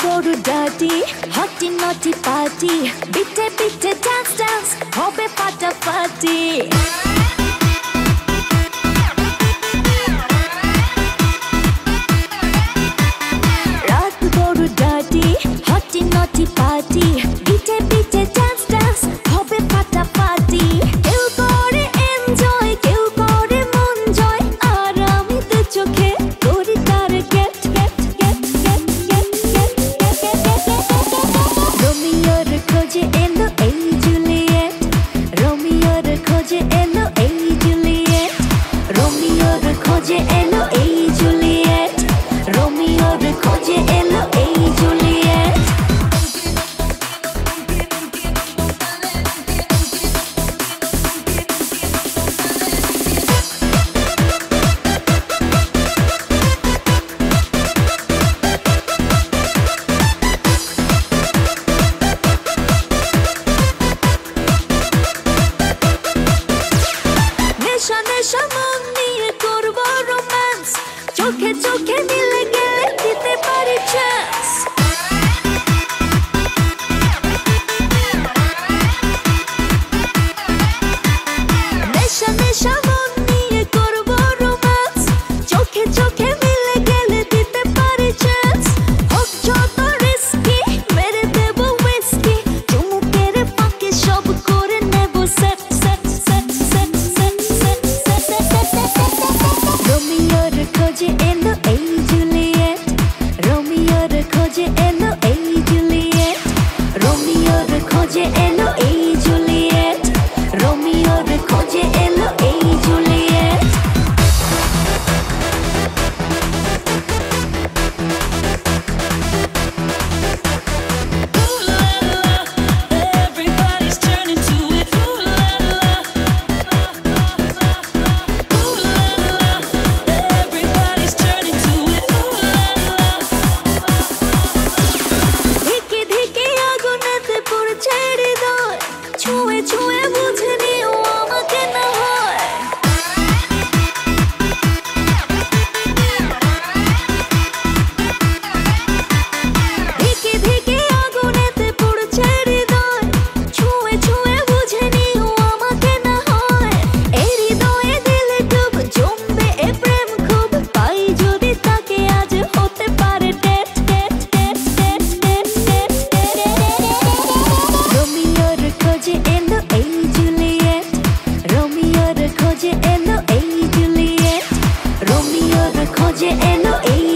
বড় ডার্টি হটি নটি পার্টি বিটে বিটে ডান্স ডান্স হবে ফাটাফাটি রাত বড় ডার্টি হটি নটি পার্টি বিটে বিটে ডান্স ডান্স হবে ফাটাফাটি কেউ করে এনজয় কেউ করে মন জয় আর আমি তো চোখে করি তার get get get get get get রোমিওর খোঁজে এলো এই জুলিয়েট রোমিওর খোঁজে এলো এই জুলিয়েট রোমিওর খোঁজে এলো এই জুলিয়েট রোমিওর খোঁজে এলো এই জুলিয়েট নেশা নেশা মন নিয়ে করবো রোম্যান্স চোখে চোখে মিলে গেলে দিতে পারি চান্স নেশা নেশা মন নিয়ে করবো রোম্যান্স চোখে চোখে মিলে গেলে দিতে পারি চান্স হোক যত রিস্কি মেরে দেবো হুইস্কি চুমুকের ফাঁকে সব করে নেব set set set set set set set রোমিওর খোঁজে এলো এই জুলিয়েট রোমিওর খোঁজে এলো এই জুলিয়েট রোমিওর খোঁজে এলো এই জুলিয়েট রোমিওর খোঁজে এলো এই Juliet Everybody's turning to it. Ooh la la. Ooh la la. Everybody's turning to it. Ooh la la. ধিকে ধিকে আগুনেতে পড়ছে হৃদয় ছুঁয়ে ছুঁয়ে বুঝে নিও আমাকে না হয় ধিকে ধিকে আগুনেতে পড়ছে হৃদয় ছুঁয়ে ছুঁয়ে বুঝে নিও আমাকে না হয় এই হৃদয়ে দিলে ডুব জমবে এ প্রেম খুব পাই যদি তাকে আজ হতে পারে date date date date date date রোমিওর খোঁজে এলো এই জুলিয়েট রোমিওর খোঁজে এলো এই জুলিয়েট রোমিওর খোঁজে এলো এই